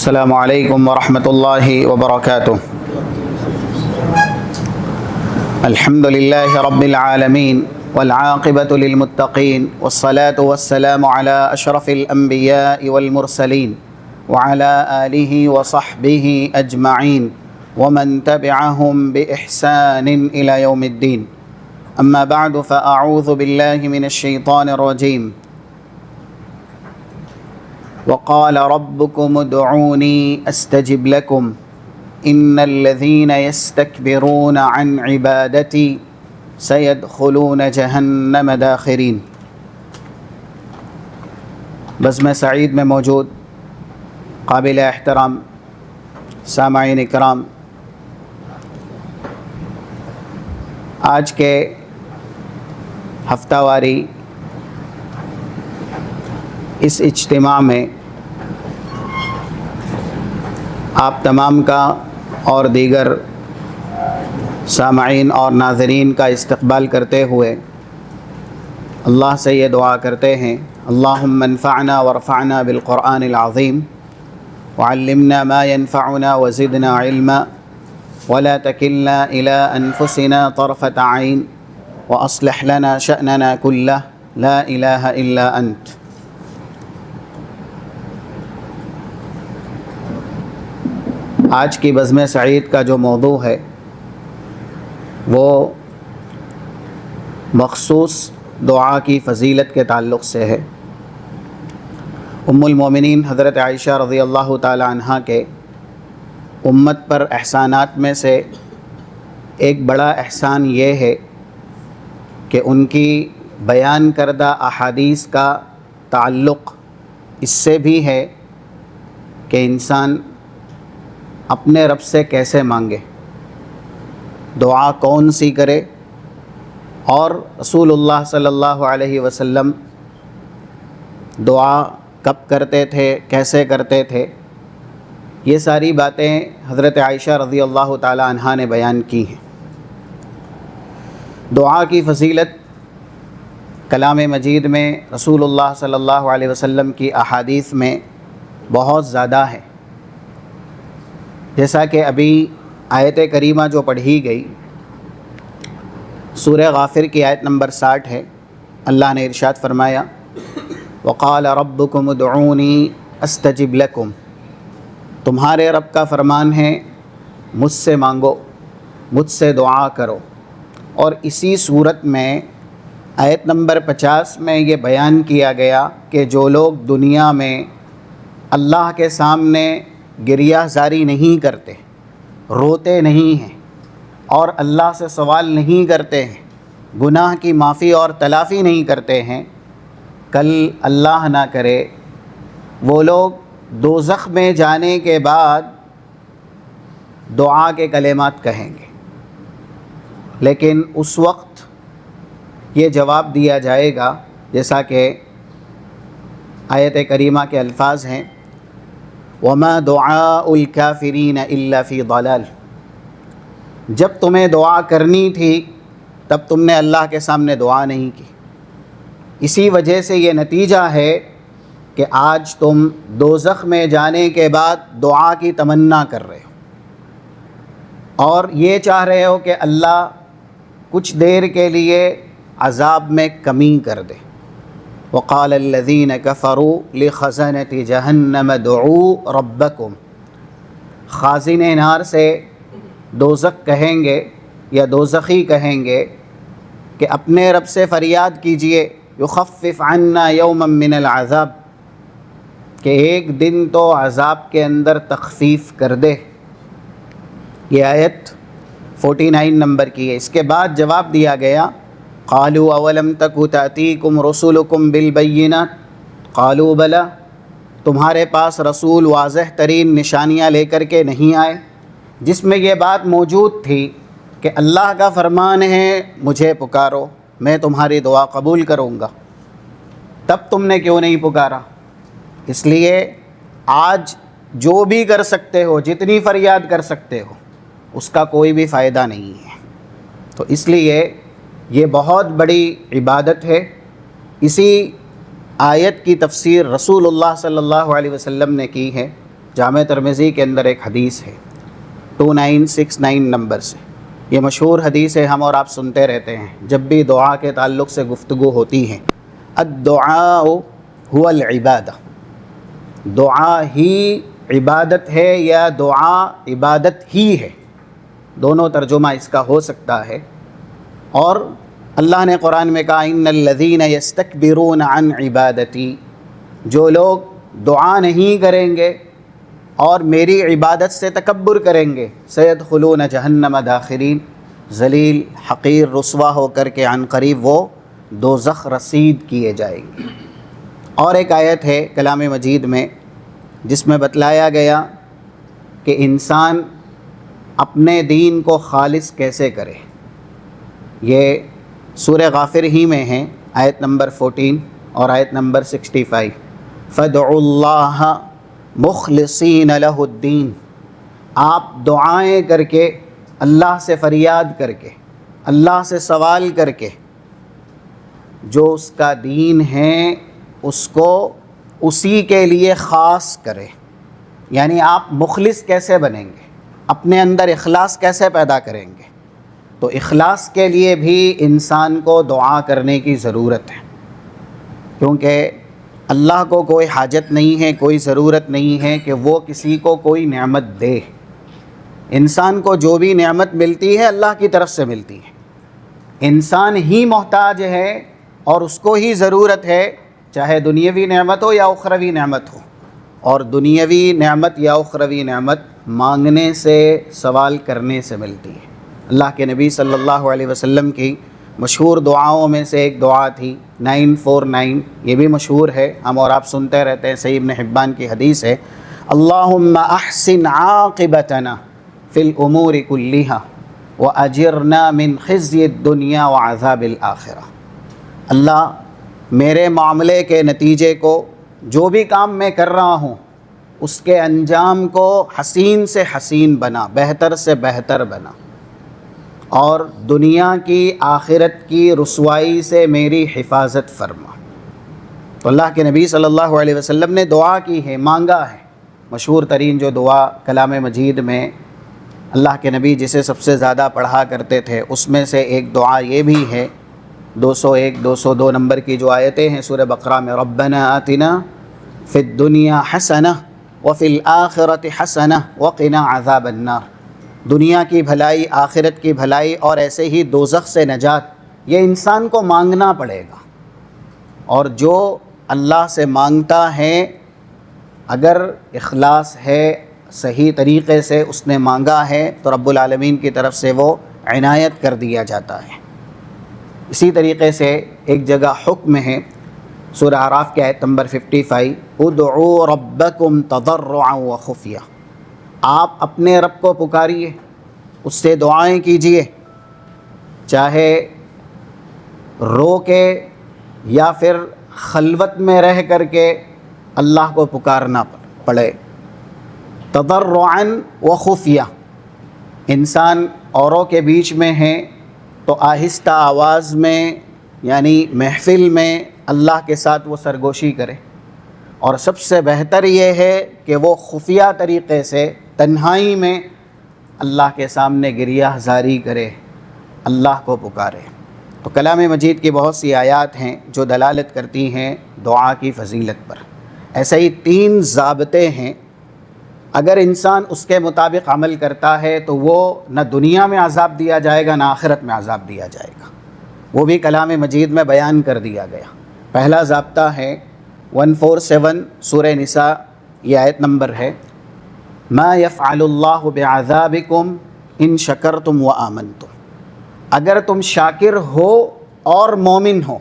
السلام علیکم ورحمۃ اللہ وبرکاتہ۔ الحمد للہ رب العالمین والعاقبۃ للمتقین والصلاة والسلام علی اشرف الانبیاء والمرسلین وعلی آلہ وصحبہ اجمعین ومن تبعہم بإحسان الی یوم الدین، اما بعد فاعوذ باللہ من الشیطان الرجیم۔ وقال ربكم ادعوني استجب لكم ان الذين يستكبرون عن عبادتي سيدخلون جہنم داخرین۔ بزم سعید میں موجود قابل احترام سامعین اکرام، آج کے ہفتہ واری اس اجتماع میں آپ تمام کا اور دیگر سامعین اور ناظرین کا استقبال کرتے ہوئے اللہ سے یہ دعا کرتے ہیں، اللہم انفعنا وارفعنا بالقرآن العظیم وعلمنا ما ينفعنا وزدنا علما ولا تکلنا الى انفسنا طرفة عین واصلح لنا شأننا كله لا الہ الا انت۔ آج کی بزم سعید کا جو موضوع ہے وہ مخصوص دعا کی فضیلت کے تعلق سے ہے۔ ام المومنین حضرت عائشہ رضی اللہ تعالی عنہ کے امت پر احسانات میں سے ایک بڑا احسان یہ ہے کہ ان کی بیان کردہ احادیث کا تعلق اس سے بھی ہے کہ انسان اپنے رب سے کیسے مانگے، دعا کون سی کرے، اور رسول اللہ صلی اللہ علیہ وسلم دعا کب کرتے تھے، کیسے کرتے تھے، یہ ساری باتیں حضرت عائشہ رضی اللہ تعالی عنہا نے بیان کی ہیں۔ دعا کی فضیلت کلام مجید میں رسول اللہ صلی اللہ علیہ وسلم کی احادیث میں بہت زیادہ ہے، جیسا کہ ابھی آیت کریمہ جو پڑھی گئی سورہ غافر کی آیت نمبر 60 ہے۔ اللہ نے ارشاد فرمایا، وقال ربکم ادعونی استجب لکم، تمہارے رب کا فرمان ہے مجھ سے مانگو، مجھ سے دعا کرو۔ اور اسی صورت میں آیت نمبر 50 میں یہ بیان کیا گیا کہ جو لوگ دنیا میں اللہ کے سامنے گریہ زاری نہیں کرتے، روتے نہیں ہیں اور اللہ سے سوال نہیں کرتے ہیں، گناہ کی معافی اور تلافی نہیں کرتے ہیں، کل اللہ نہ کرے وہ لوگ دوزخ میں جانے کے بعد دعا کے کلمات کہیں گے، لیکن اس وقت یہ جواب دیا جائے گا جیسا کہ آیت کریمہ کے الفاظ ہیں، وَمَا دُعَاءُ الْكَافِرِينَ إِلَّا فِي ضَلَالٍ۔ جب تمہیں دعا کرنی تھی تب تم نے اللہ کے سامنے دعا نہیں کی، اسی وجہ سے یہ نتیجہ ہے کہ آج تم دوزخ میں جانے کے بعد دعا کی تمنا کر رہے ہو اور یہ چاہ رہے ہو کہ اللہ کچھ دیر کے لیے عذاب میں کمی کر دے۔ وقال الذین کفروا لخزنۃ جہنم ادعوا ربکم، خازن نار سے دوزخ کہیں گے یا دوزخی کہیں گے کہ اپنے رب سے فریاد کیجئے، یخفف عنا یوما من العذاب، کہ ایک دن تو عذاب کے اندر تخفیف کر دے۔ یہ آیت 49 نمبر کی ہے۔ اس کے بعد جواب دیا گیا، قالوا اولم تک تأتیکم رسلکم بالبینات، قالوا بلا، تمہارے پاس رسول واضح ترین نشانیاں لے کر کے نہیں آئے، جس میں یہ بات موجود تھی کہ اللہ کا فرمان ہے مجھے پکارو میں تمہاری دعا قبول کروں گا، تب تم نے کیوں نہیں پکارا؟ اس لیے آج جو بھی کر سکتے ہو، جتنی فریاد کر سکتے ہو، اس کا کوئی بھی فائدہ نہیں ہے۔ تو اس لیے یہ بہت بڑی عبادت ہے۔ اسی آیت کی تفسیر رسول اللہ صلی اللہ علیہ وسلم نے کی ہے، جامع ترمذی کے اندر ایک حدیث ہے 2969 نمبر سے، یہ مشہور حدیث ہے، ہم اور آپ سنتے رہتے ہیں جب بھی دعا کے تعلق سے گفتگو ہوتی ہے۔ الدعاء هو العبادہ، دعا ہی عبادت ہے یا دعا عبادت ہی ہے، دونوں ترجمہ اس کا ہو سکتا ہے۔ اور اللہ نے قرآن میں کہا ان الذین یستکبرون عن عبادتی، جو لوگ دعا نہیں کریں گے اور میری عبادت سے تکبر کریں گے، سیدخلون جہنم داخرین، ذلیل حقیر رسوا ہو کر کے عن قریب وہ دوزخ رسید کیے جائیں گے۔ اور ایک آیت ہے کلام مجید میں جس میں بتلایا گیا کہ انسان اپنے دین کو خالص کیسے کرے، یہ سورہ غافر ہی میں ہے، آیت نمبر 14 اور آیت نمبر 65، فَادْعُوا اللَّهَ مُخْلِصِينَ لَهُ الدِّينَ، آپ دعائیں کر کے، اللہ سے فریاد کر کے، اللہ سے سوال کر کے، جو اس کا دین ہے اس کو اسی کے لیے خاص کرے۔ یعنی آپ مخلص کیسے بنیں گے، اپنے اندر اخلاص کیسے پیدا کریں گے؟ تو اخلاص کے لیے بھی انسان کو دعا کرنے کی ضرورت ہے، کیونکہ اللہ کو کوئی حاجت نہیں ہے، کوئی ضرورت نہیں ہے کہ وہ کسی کو کوئی نعمت دے۔ انسان کو جو بھی نعمت ملتی ہے اللہ کی طرف سے ملتی ہے، انسان ہی محتاج ہے اور اس کو ہی ضرورت ہے، چاہے دنیاوی نعمت ہو یا اخروی نعمت ہو۔ اور دنیاوی نعمت یا اخروی نعمت مانگنے سے، سوال کرنے سے ملتی ہے۔ اللہ کے نبی صلی اللہ علیہ وسلم کی مشہور دعاؤں میں سے ایک دعا تھی 949، یہ بھی مشہور ہے، ہم اور آپ سنتے رہتے ہیں، صحیح ابن حبان کی حدیث ہے، اللہم احسن عاقبتنا فی الامور کلہا واجرنا من خزی الدنیا وعذاب الآخرہ۔ اللہ میرے معاملے کے نتیجے کو، جو بھی کام میں کر رہا ہوں اس کے انجام کو حسین سے حسین بنا، بہتر سے بہتر بنا، اور دنیا کی آخرت کی رسوائی سے میری حفاظت فرما۔ تو اللہ کے نبی صلی اللہ علیہ وسلم نے دعا کی ہے، مانگا ہے۔ مشہور ترین جو دعا کلام مجید میں اللہ کے نبی جسے سب سے زیادہ پڑھا کرتے تھے اس میں سے ایک دعا یہ بھی ہے، 201 202 نمبر کی جو آیتیں ہیں سورہ بقرہ میں، ربنا آتنا فی الدنیا حسنہ وفی الآخرۃ حسنہ وقنا عذاب النار، دنیا کی بھلائی، آخرت کی بھلائی اور ایسے ہی دوزخ سے نجات، یہ انسان کو مانگنا پڑے گا۔ اور جو اللہ سے مانگتا ہے، اگر اخلاص ہے، صحیح طریقے سے اس نے مانگا ہے تو رب العالمین کی طرف سے وہ عنایت کر دیا جاتا ہے۔ اسی طریقے سے ایک جگہ حکم ہے سورہ اعراف کی آیت نمبر 55، ادعوا ربکم تضرعا وخفیہ، آپ اپنے رب کو پکاریے، اس سے دعائیں کیجیے، چاہے رو کے یا پھر خلوت میں رہ کر کے اللہ کو پکارنا پڑے۔ تضرعا وخفیہ، انسان اوروں کے بیچ میں ہے تو آہستہ آواز میں، یعنی محفل میں اللہ کے ساتھ وہ سرگوشی کرے، اور سب سے بہتر یہ ہے کہ وہ خفیہ طریقے سے تنہائی میں اللہ کے سامنے گریہ زاری کرے، اللہ کو پکارے۔ تو کلام مجید کی بہت سی آیات ہیں جو دلالت کرتی ہیں دعا کی فضیلت پر۔ ایسے ہی 3 ضابطے ہیں، اگر انسان اس کے مطابق عمل کرتا ہے تو وہ نہ دنیا میں عذاب دیا جائے گا نہ آخرت میں عذاب دیا جائے گا، وہ بھی کلام مجید میں بیان کر دیا گیا۔ پہلا ضابطہ ہے 147 سورہ نساء، یہ آیت نمبر ہے، ما یفعل اللہ بعذابکم ان شکرتم وآمنتم، اگر تم شاکر ہو اور مومن ہو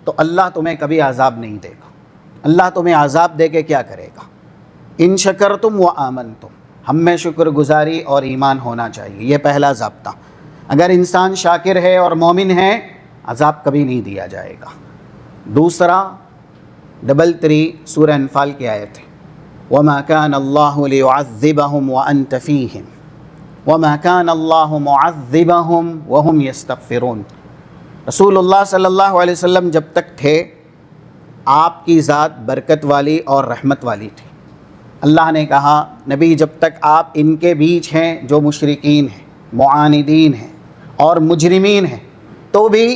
تو اللہ تمہیں کبھی عذاب نہیں دے گا۔ اللہ تمہیں عذاب دے کے کیا کرے گا؟ ان شکرتم وآمنتم، ہم میں شکر گزاری اور ایمان ہونا چاہیے، یہ پہلا ضابطہ۔ اگر انسان شاکر ہے اور مومن ہے عذاب کبھی نہیں دیا جائے گا۔ دوسرا 33 سورہ انفال کی آیت ہے، وَمَا كَانَ اللَّهُ لِيُعَذِّبَهُمْ وَأَنْتَ فِيهِمْ وَمَا كَانَ اللَّهُ مُعَذِّبَهُمْ وَهُمْ يَسْتَغْفِرُونَ۔ رسول اللہ صلی اللہ علیہ وسلم جب تک تھے آپ کی ذات برکت والی اور رحمت والی تھی، اللہ نے کہا نبی جب تک آپ ان کے بیچ ہیں جو مشرکین ہیں، معاندین ہیں اور مجرمین ہیں، تو بھی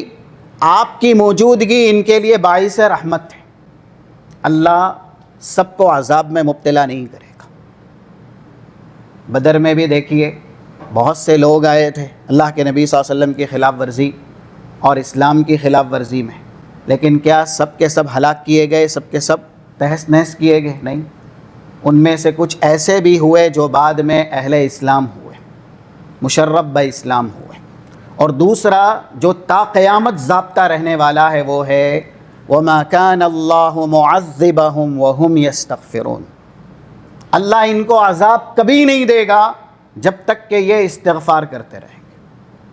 آپ کی موجودگی ان کے لیے باعث رحمت ہے، اللہ سب کو عذاب میں مبتلا نہیں کرے گا۔ بدر میں بھی دیکھیے بہت سے لوگ آئے تھے اللہ کے نبی صلی اللہ علیہ وسلم کی خلاف ورزی اور اسلام کی خلاف ورزی میں، لیکن کیا سب کے سب ہلاک کیے گئے، سب کے سب تہس نہس کیے گئے؟ نہیں، ان میں سے کچھ ایسے بھی ہوئے جو بعد میں اہل اسلام ہوئے، مشرف بہ اسلام ہوئے۔ اور دوسرا جو تا قیامت ضابطہ رہنے والا ہے وہ ہے وَمَا كَانَ اللَّهُ مُعَذِّبَهُمْ وَهُمْ يَسْتَغْفِرُونَ، اللہ ان کو عذاب کبھی نہیں دے گا جب تک کہ یہ استغفار کرتے رہیں گے،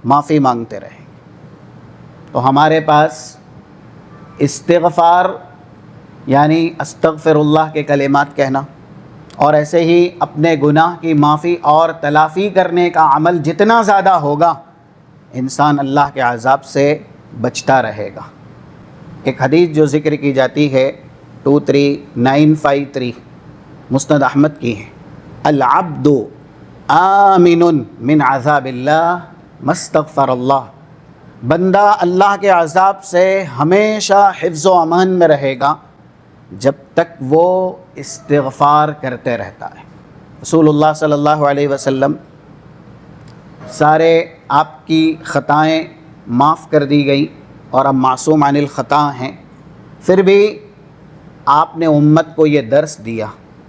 معافی مانگتے رہیں گے۔ تو ہمارے پاس استغفار یعنی استغفر اللہ کے کلمات کہنا اور ایسے ہی اپنے گناہ کی معافی اور تلافی کرنے کا عمل جتنا زیادہ ہوگا، انسان اللہ کے عذاب سے بچتا رہے گا۔ ایک حدیث جو ذکر کی جاتی ہے 23953 مسند احمد کی ہے، العبد آمن من عذاب اللہ ما استغفر اللہ، بندہ اللہ کے عذاب سے ہمیشہ حفظ و امان میں رہے گا جب تک وہ استغفار کرتے رہتا ہے۔ رسول اللہ صلی اللہ علیہ وسلم سارے آپ کی خطائیں معاف کر دی گئی اور اب معصوم عن الخطا ہیں، پھر بھی آپ نے امت کو یہ درس دیا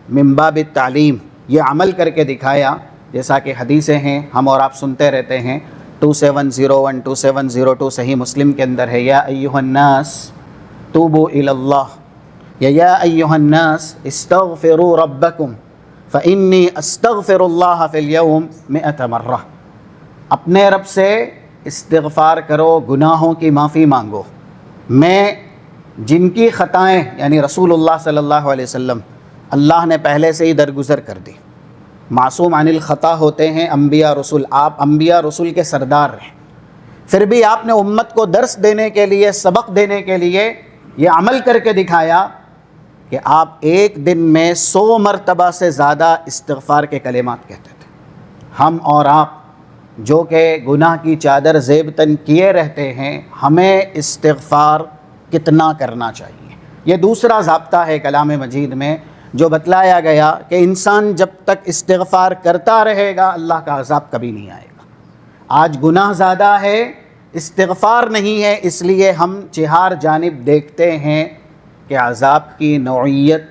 من باب التعلیم، یہ عمل کر کے دکھایا، جیسا کہ حدیثیں ہیں ہم اور آپ سنتے رہتے ہیں۔ 2701 2702 صحیح مسلم کے اندر ہے، یا ایھا الناس توبوا الی اللہ، یا ایھا الناس استغفروا ربکم فانی استغفر اللہ فی اليوم 100 مرہ، اپنے رب سے استغفار کرو، گناہوں کی معافی مانگو، میں جن کی خطائیں یعنی رسول اللہ صلی اللہ علیہ وسلم اللہ نے پہلے سے ہی درگزر کر دی، معصوم عن الخطا ہوتے ہیں انبیاء رسول، آپ انبیاء رسول کے سردار ہیں، پھر بھی آپ نے امت کو درس دینے کے لیے، سبق دینے کے لیے یہ عمل کر کے دکھایا کہ آپ ایک دن میں 100 مرتبہ سے زیادہ استغفار کے کلمات کہتے تھے۔ ہم اور آپ جو کہ گناہ کی چادر زیب تن کیے رہتے ہیں، ہمیں استغفار کتنا کرنا چاہیے، یہ دوسرا ضابطہ ہے کلام مجید میں جو بتلایا گیا کہ انسان جب تک استغفار کرتا رہے گا اللہ کا عذاب کبھی نہیں آئے گا۔ آج گناہ زیادہ ہے، استغفار نہیں ہے، اس لیے ہم چہار جانب دیکھتے ہیں کہ عذاب کی نوعیت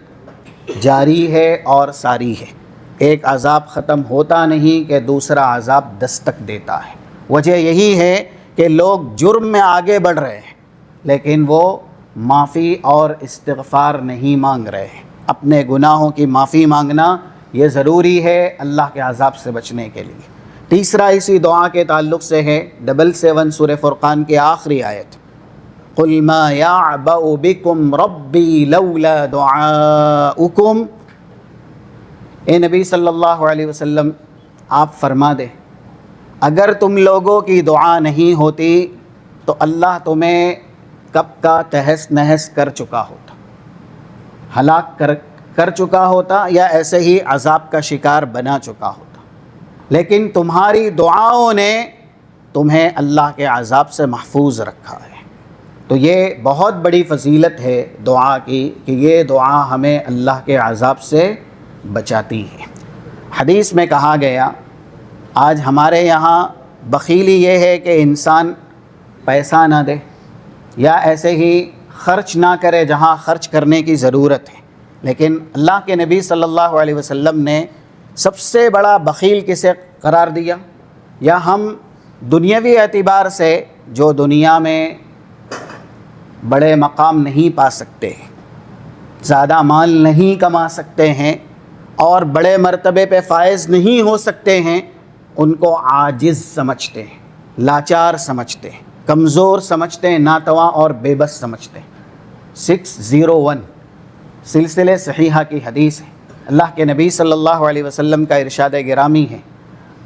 جاری ہے اور ساری ہے، ایک عذاب ختم ہوتا نہیں کہ دوسرا عذاب دستک دیتا ہے۔ وجہ یہی ہے کہ لوگ جرم میں آگے بڑھ رہے ہیں لیکن وہ معافی اور استغفار نہیں مانگ رہے ہیں۔ اپنے گناہوں کی معافی مانگنا یہ ضروری ہے اللہ کے عذاب سے بچنے کے لیے۔ تیسرا اسی دعا کے تعلق سے ہے 77 سورہ فرقان کی آخری آیت، قُلْ مَا يَعْبَأُ بِكُمْ رَبِّي لَوْلَا دُعَاؤُكُمْ، اے نبی صلی اللہ علیہ وسلم آپ فرما دیں اگر تم لوگوں کی دعا نہیں ہوتی تو اللہ تمہیں کب کا تہس نہس کر چکا ہوتا، ہلاک کر چکا ہوتا، یا ایسے ہی عذاب کا شکار بنا چکا ہوتا، لیکن تمہاری دعاؤں نے تمہیں اللہ کے عذاب سے محفوظ رکھا ہے۔ تو یہ بہت بڑی فضیلت ہے دعا کی کہ یہ دعا ہمیں اللہ کے عذاب سے بچاتی ہے۔ حدیث میں کہا گیا، آج ہمارے یہاں بخیلی یہ ہے کہ انسان پیسہ نہ دے یا ایسے ہی خرچ نہ کرے جہاں خرچ کرنے کی ضرورت ہے، لیکن اللہ کے نبی صلی اللہ علیہ وسلم نے سب سے بڑا بخیل کسے قرار دیا؟ یا ہم دنیاوی اعتبار سے جو دنیا میں بڑے مقام نہیں پا سکتے، زیادہ مال نہیں کما سکتے ہیں اور بڑے مرتبے پہ فائز نہیں ہو سکتے ہیں، ان کو عاجز سمجھتے ہیں، لاچار سمجھتے ہیں، کمزور سمجھتے ہیں، ناتواں اور بے بس سمجھتے ہیں۔ 601 سلسلے صحیحہ کی حدیث ہے، اللہ کے نبی صلی اللہ علیہ وسلم کا ارشاد گرامی ہے،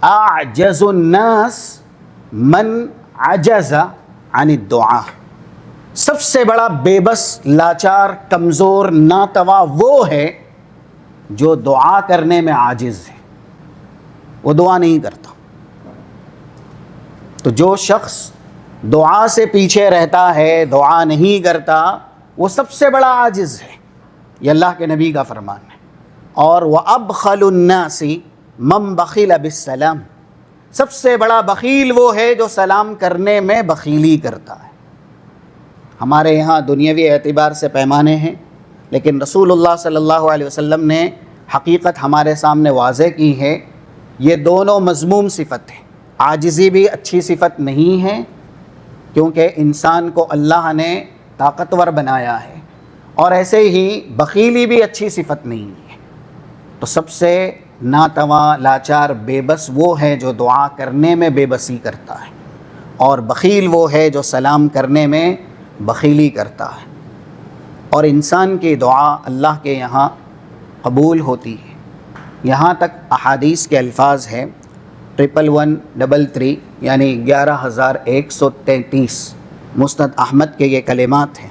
اعجز الناس من عجز عن الدعاء، سب سے بڑا بے بس، لاچار، کمزور، ناتواں وہ ہے جو دعا کرنے میں عاجز ہے، وہ دعا نہیں کرتا۔ تو جو شخص دعا سے پیچھے رہتا ہے، دعا نہیں کرتا، وہ سب سے بڑا عاجز ہے، یہ اللہ کے نبی کا فرمان ہے۔ اور وَأَبْخَلُ النَّاسِ مَنْ بَخِلَ بِالسَّلَامِ، سب سے بڑا بخیل وہ ہے جو سلام کرنے میں بخیلی کرتا ہے۔ ہمارے یہاں دنیاوی اعتبار سے پیمانے ہیں، لیکن رسول اللہ صلی اللہ علیہ وسلم نے حقیقت ہمارے سامنے واضح کی ہے۔ یہ دونوں مذموم صفت ہیں۔ عاجزی بھی اچھی صفت نہیں ہے، کیونکہ انسان کو اللہ نے طاقتور بنایا ہے، اور ایسے ہی بخیلی بھی اچھی صفت نہیں ہے۔ تو سب سے ناتواں، لاچار، بے بس وہ ہے جو دعا کرنے میں بے بسی کرتا ہے، اور بخیل وہ ہے جو سلام کرنے میں بخیلی کرتا ہے۔ اور انسان کی دعا اللہ کے یہاں قبول ہوتی ہے۔ یہاں تک احادیث کے الفاظ ہیں 1133 یعنی 11133، مسند احمد کے یہ کلمات ہیں: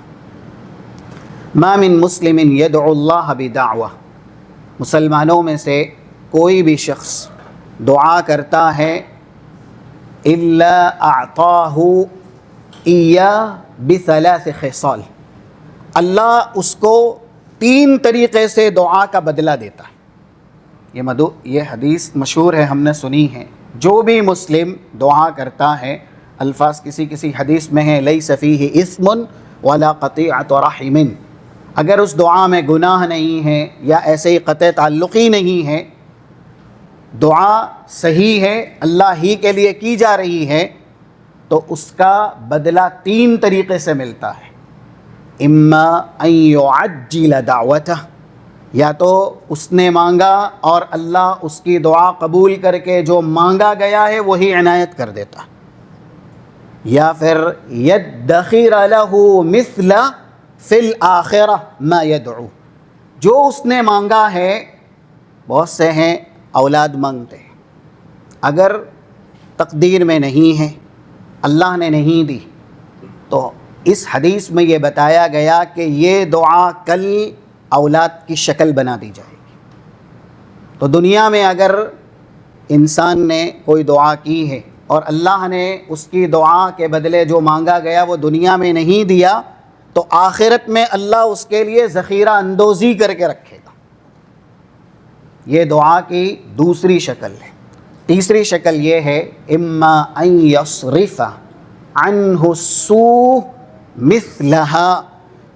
ما من مسلم یدعو اللہ بدعوہ، مسلمانوں میں سے کوئی بھی شخص دعا کرتا ہے الا اعطاہ ایاہ بثلاث خصال، اللہ اس کو 3 طریقے سے دعا کا بدلہ دیتا ہے۔ یہ حدیث مشہور ہے، ہم نے سنی ہے۔ جو بھی مسلم دعا کرتا ہے، الفاظ کسی حدیث میں ہیں لیس فیہ اثم ولا قطیعۃ رحم، اگر اس دعا میں گناہ نہیں ہے یا ایسے ہی قطع تعلق ہی نہیں ہے، دعا صحیح ہے، اللہ ہی کے لیے کی جا رہی ہے، تو اس کا بدلہ 3 طریقے سے ملتا ہے۔ اما ان یعجل دعوتہ، یا تو اس نے مانگا اور اللہ اس کی دعا قبول کر کے جو مانگا گیا ہے وہی عنایت کر دیتا، یا پھر یدخر لہ مثل فی الآخرہ ما یدعو، جو اس نے مانگا ہے، بہت سے ہیں اولاد مانگتے ہیں، اگر تقدیر میں نہیں ہے، اللہ نے نہیں دی، تو اس حدیث میں یہ بتایا گیا کہ یہ دعا کل اولاد کی شکل بنا دی جائے گی۔ تو دنیا میں اگر انسان نے کوئی دعا کی ہے اور اللہ نے اس کی دعا کے بدلے جو مانگا گیا وہ دنیا میں نہیں دیا، تو آخرت میں اللہ اس کے لیے ذخیرہ اندوزی کر کے رکھے گا۔ یہ دعا کی دوسری شکل ہے۔ تیسری شکل یہ ہے اما ان یصرف عنہ السوء مثلہا،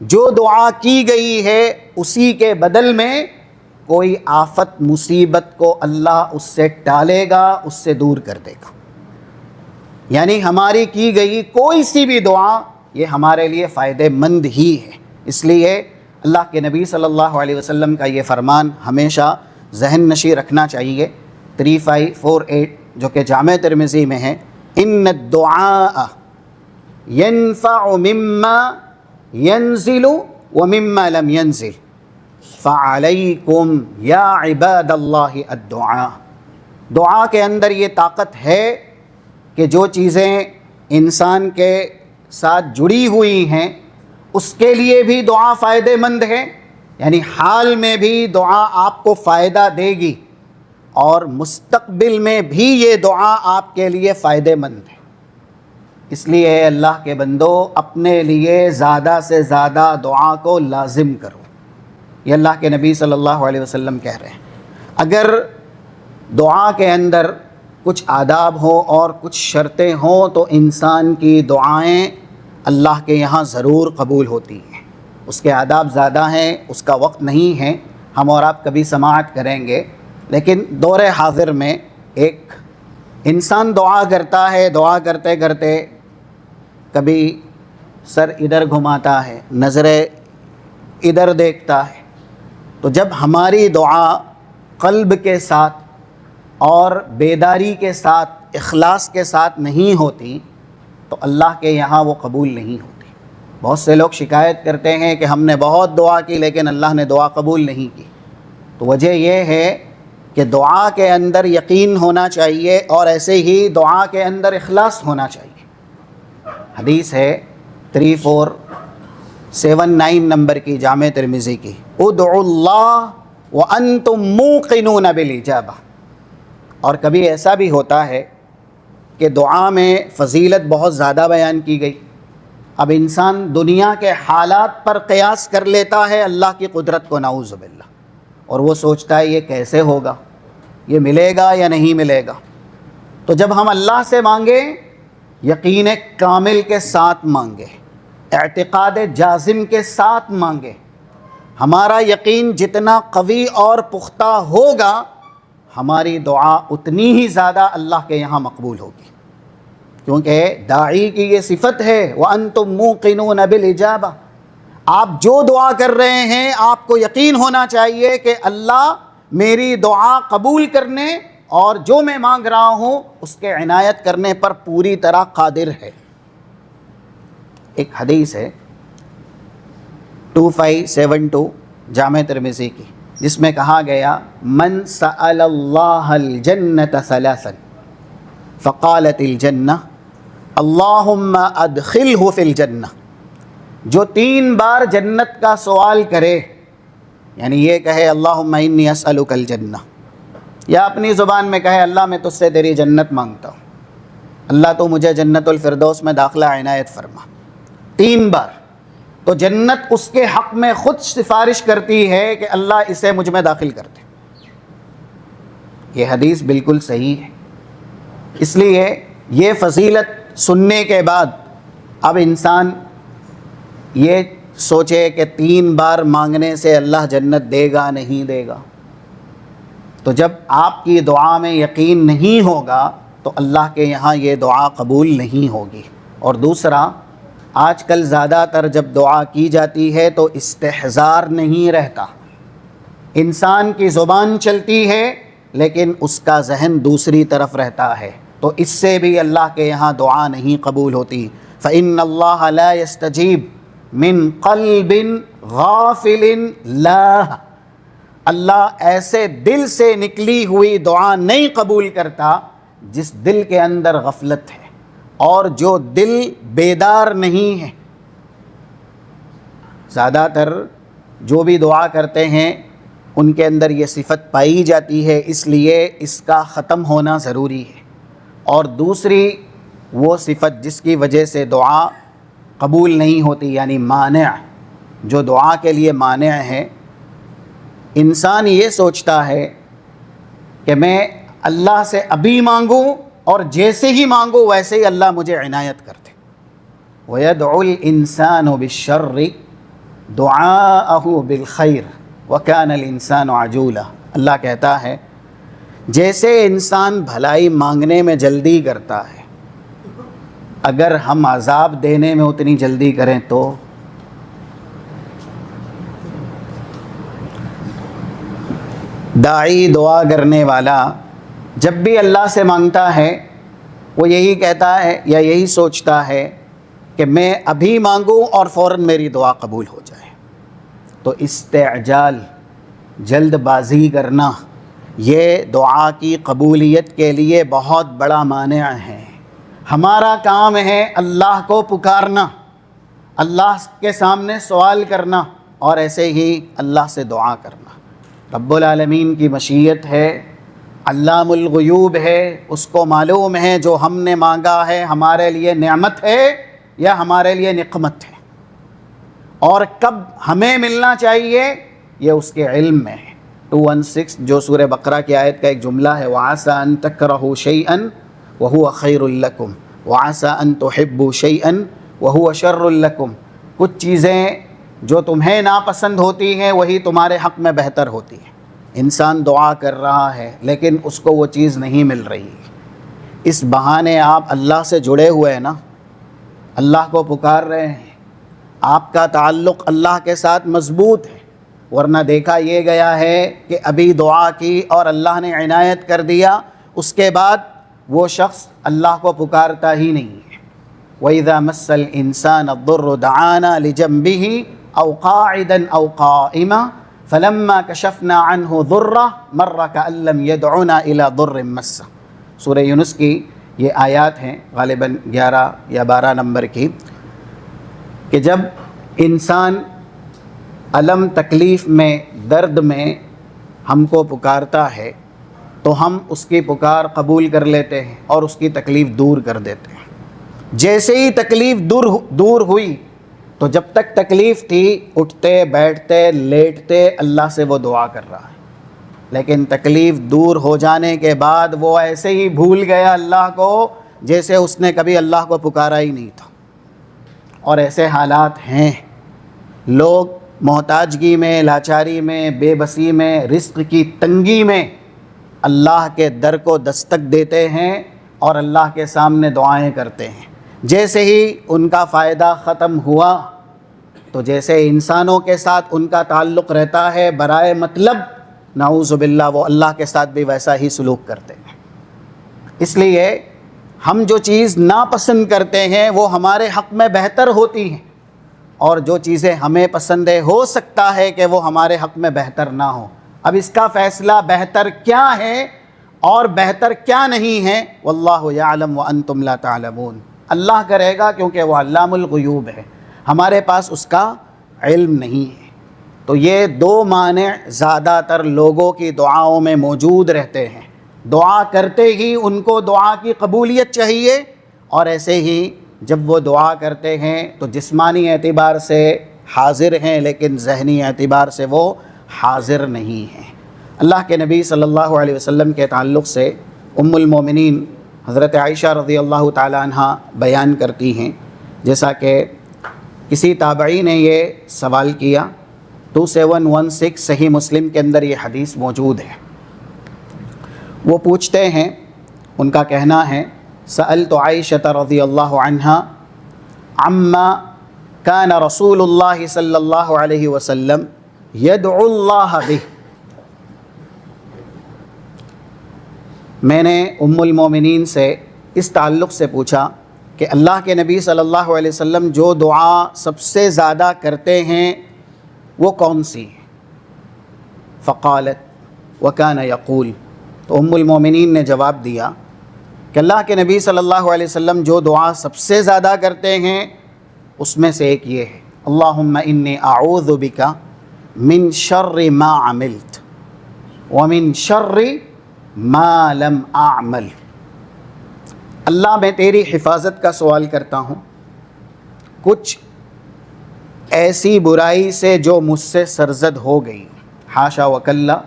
جو دعا کی گئی ہے اسی کے بدل میں کوئی آفت مصیبت کو اللہ اس سے ٹالے گا، اس سے دور کر دے گا۔ یعنی ہماری کی گئی کوئی سی بھی دعا یہ ہمارے لیے فائدہ مند ہی ہے۔ اس لیے اللہ کے نبی صلی اللہ علیہ وسلم کا یہ فرمان ہمیشہ ذہن نشیں رکھنا چاہیے، 3548 جو کہ جامع ترمذی میں ہے: ان الدعاء ينفع مما ينزل ومما لم ينزل فعليكم يا عباد اللہ الدعاء، دعا کے اندر یہ طاقت ہے کہ جو چیزیں انسان کے ساتھ جڑی ہوئی ہیں اس کے لیے بھی دعا فائدہ مند ہے، یعنی حال میں بھی دعا آپ کو فائدہ دے گی، اور مستقبل میں بھی یہ دعا آپ کے لیے فائدہ مند ہے۔ اس لیے اے اللہ کے بندو، اپنے لیے زیادہ سے زیادہ دعا کو لازم کرو، یہ اللہ کے نبی صلی اللہ علیہ وسلم کہہ رہے ہیں۔ اگر دعا کے اندر کچھ آداب ہوں اور کچھ شرطیں ہوں تو انسان کی دعائیں اللہ کے یہاں ضرور قبول ہوتی ہیں۔ اس کے آداب زیادہ ہیں، اس کا وقت نہیں ہے، ہم اور آپ کبھی سماعت کریں گے، لیکن دور حاضر میں ایک انسان دعا کرتا ہے، دعا کرتے کرتے کبھی سر ادھر گھماتا ہے، نظریں ادھر دیکھتا ہے، تو جب ہماری دعا قلب کے ساتھ اور بیداری کے ساتھ، اخلاص کے ساتھ نہیں ہوتی تو اللہ کے یہاں وہ قبول نہیں ہوتی۔ بہت سے لوگ شکایت کرتے ہیں کہ ہم نے بہت دعا کی لیکن اللہ نے دعا قبول نہیں کی، تو وجہ یہ ہے کہ دعا کے اندر یقین ہونا چاہیے، اور ایسے ہی دعا کے اندر اخلاص ہونا چاہیے۔ حدیث ہے 3479 نمبر کی جامع ترمذی کی: ادعوا اللہ وَأَنْتُمْ مُوقِنُونَ بِالْإِجَابَةِ۔ اور کبھی ایسا بھی ہوتا ہے کہ دعا میں فضیلت بہت زیادہ بیان کی گئی، اب انسان دنیا کے حالات پر قیاس کر لیتا ہے اللہ کی قدرت کو، نعوذ باللہ، اور وہ سوچتا ہے یہ کیسے ہوگا، یہ ملے گا یا نہیں ملے گا۔ تو جب ہم اللہ سے مانگیں، یقین کامل کے ساتھ مانگے، اعتقاد جازم کے ساتھ مانگے، ہمارا یقین جتنا قوی اور پختہ ہوگا، ہماری دعا اتنی ہی زیادہ اللہ کے یہاں مقبول ہوگی، کیونکہ داعی کی یہ صفت ہے وَأَنْتُمْ مُوقِنُونَ بِالْإِجَابَةِ۔ آپ جو دعا کر رہے ہیں آپ کو یقین ہونا چاہیے کہ اللہ میری دعا قبول کرنے اور جو میں مانگ رہا ہوں اس کے عنایت کرنے پر پوری طرح قادر ہے۔ ایک حدیث ہے 2572 جامع ترمذی کی، جس میں کہا گیا من سأل اللہ الجنۃ ثلاثا فقالت الجنہ اللہم ادخلہ فی الجنہ، جو 3 بار جنت کا سوال کرے، یعنی یہ کہے اللہم انی اسألک الجنہ، یا اپنی زبان میں کہے اللہ میں تجھ سے تیری جنت مانگتا ہوں، اللہ تو مجھے جنت الفردوس میں داخلہ عنایت فرما، 3 بار، تو جنت اس کے حق میں خود سفارش کرتی ہے کہ اللہ اسے مجھ میں داخل کر دے۔ یہ حدیث بالکل صحیح ہے، اس لیے یہ فضیلت سننے کے بعد اب انسان یہ سوچے کہ 3 بار مانگنے سے اللہ جنت دے گا نہیں دے گا، تو جب آپ کی دعا میں یقین نہیں ہوگا تو اللہ کے یہاں یہ دعا قبول نہیں ہوگی۔ اور دوسرا، آج کل زیادہ تر جب دعا کی جاتی ہے تو استحضار نہیں رہتا، انسان کی زبان چلتی ہے لیکن اس کا ذہن دوسری طرف رہتا ہے، تو اس سے بھی اللہ کے یہاں دعا نہیں قبول ہوتی۔ فإن اللہ لا يستجیب من قلب غافل لاہ، اللہ ایسے دل سے نکلی ہوئی دعا نہیں قبول کرتا جس دل کے اندر غفلت ہے اور جو دل بیدار نہیں ہے۔ زیادہ تر جو بھی دعا کرتے ہیں ان کے اندر یہ صفت پائی جاتی ہے، اس لیے اس کا ختم ہونا ضروری ہے۔ اور دوسری وہ صفت جس کی وجہ سے دعا قبول نہیں ہوتی، یعنی مانع، جو دعا کے لیے مانع ہے، انسان یہ سوچتا ہے کہ میں اللہ سے ابھی مانگوں اور جیسے ہی مانگو ویسے ہی اللہ مجھے عنایت کر دے۔ وَيَدْعُ الْإِنسَانُ بِالشَّرِّ دُعَاءَهُ بِالْخَيْرِ وَكَانَ الْإِنسَانُ عَجُولًا، اللہ کہتا ہے جیسے انسان بھلائی مانگنے میں جلدی کرتا ہے، اگر ہم عذاب دینے میں اتنی جلدی کریں تو داعی دعا کرنے والا جب بھی اللہ سے مانگتا ہے وہ یہی کہتا ہے یا یہی سوچتا ہے کہ میں ابھی مانگوں اور فوراً میری دعا قبول ہو جائے۔ تو استعجال، جلد بازی کرنا، یہ دعا کی قبولیت کے لیے بہت بڑا مانع ہے۔ ہمارا کام ہے اللہ کو پکارنا، اللہ کے سامنے سوال کرنا اور ایسے ہی اللہ سے دعا کرنا۔ رب العالمین کی مشیت ہے، علام الغیوب ہے، اس کو معلوم ہے جو ہم نے مانگا ہے ہمارے لیے نعمت ہے یا ہمارے لیے نقمت ہے، اور کب ہمیں ملنا چاہیے یہ اس کے علم میں ہے۔ 216 جو سورہ بقرہ کی آیت کا ایک جملہ ہے، وَعَسَىٰ أَن تَكْرَهُوا شَيْئًا وَهُوَ خَيْرٌ لَكُمْ وَعَسَىٰ أَن تُحِبُّوا شَيْئًا وَهُوَ شَرٌّ لَكُمْ، کچھ چیزیں جو تمہیں ناپسند ہوتی ہیں وہی تمہارے حق میں بہتر ہوتی ہیں۔ انسان دعا کر رہا ہے لیکن اس کو وہ چیز نہیں مل رہی، اس بہانے آپ اللہ سے جڑے ہوئے ہیں نا، اللہ کو پکار رہے ہیں، آپ کا تعلق اللہ کے ساتھ مضبوط ہے، ورنہ دیکھا یہ گیا ہے کہ ابھی دعا کی اور اللہ نے عنایت کر دیا، اس کے بعد وہ شخص اللہ کو پکارتا ہی نہیں ہے۔ وَإِذَا مَسَّ الْإِنسَانَ الضُّرُّ دَعَانَا لِجَنبِهِ أَوْ قَاعِدًا أَوْ قَائِمًا فَلَمَّا كَشَفْنَا عَنْهُ ضُرَّهُ مَرَّ كَأَن لَّمْ يَدْعُنَا إِلَىٰ ضُرٍّ مَّسَّهُ۔ سورہ یونس کی یہ آیات ہیں غالباً 11 یا 12 نمبر کی، کہ جب انسان الم تکلیف میں، درد میں ہم کو پکارتا ہے تو ہم اس کی پکار قبول کر لیتے ہیں اور اس کی تکلیف دور کر دیتے ہیں۔ جیسے ہی تکلیف دور ہوئی تو جب تک تکلیف تھی اٹھتے بیٹھتے لیٹتے اللہ سے وہ دعا کر رہا ہے، لیکن تکلیف دور ہو جانے کے بعد وہ ایسے ہی بھول گیا اللہ کو جیسے اس نے کبھی اللہ کو پکارا ہی نہیں تھا۔ اور ایسے حالات ہیں، لوگ محتاجگی میں، لاچاری میں، بے بسی میں، رزق کی تنگی میں اللہ کے در کو دستک دیتے ہیں اور اللہ کے سامنے دعائیں کرتے ہیں۔ جیسے ہی ان کا فائدہ ختم ہوا تو جیسے انسانوں کے ساتھ ان کا تعلق رہتا ہے برائے مطلب، نعوذ باللہ وہ اللہ کے ساتھ بھی ویسا ہی سلوک کرتے ہیں۔ اس لیے ہم جو چیز ناپسند کرتے ہیں وہ ہمارے حق میں بہتر ہوتی ہیں، اور جو چیزیں ہمیں پسند ہے ہو سکتا ہے کہ وہ ہمارے حق میں بہتر نہ ہو۔ اب اس کا فیصلہ بہتر کیا ہے اور بہتر کیا نہیں ہے، واللہ یعلم وانتم لا تعلمون، اللہ کرے گا، کیونکہ وہ علام الغیوب ہے، ہمارے پاس اس کا علم نہیں ہے۔ تو یہ دو مانع زیادہ تر لوگوں کی دعاؤں میں موجود رہتے ہیں، دعا کرتے ہی ان کو دعا کی قبولیت چاہیے، اور ایسے ہی جب وہ دعا کرتے ہیں تو جسمانی اعتبار سے حاضر ہیں لیکن ذہنی اعتبار سے وہ حاضر نہیں ہیں۔ اللہ کے نبی صلی اللہ علیہ وسلم کے تعلق سے ام المومنین حضرت عائشہ رضی اللہ تعالی عنہ بیان کرتی ہیں، جیسا کہ کسی تابعی نے یہ سوال کیا، 2716 صحیح مسلم کے اندر یہ حدیث موجود ہے۔ وہ پوچھتے ہیں، ان کا کہنا ہے، سألت عائشہ رضی اللہ عنہا عما کان رسول اللہ صلی اللہ علیہ وسلم یدعو اللہ بہ، میں نے ام المومنین سے اس تعلق سے پوچھا کہ اللہ کے نبی صلی اللہ علیہ وسلم جو دعا سب سے زیادہ کرتے ہیں وہ کون سی ہے؟ فقالت وکان یقول، تو ام المومنین نے جواب دیا کہ اللہ کے نبی صلی اللہ علیہ وسلم جو دعا سب سے زیادہ کرتے ہیں اس میں سے ایک یہ ہے، اللہم انی اعوذ بک من شر ما عملت ومن شر ما لم اعمل، اللہ میں تیری حفاظت کا سوال کرتا ہوں کچھ ایسی برائی سے جو مجھ سے سرزد ہو گئی۔ حاشا وکلا،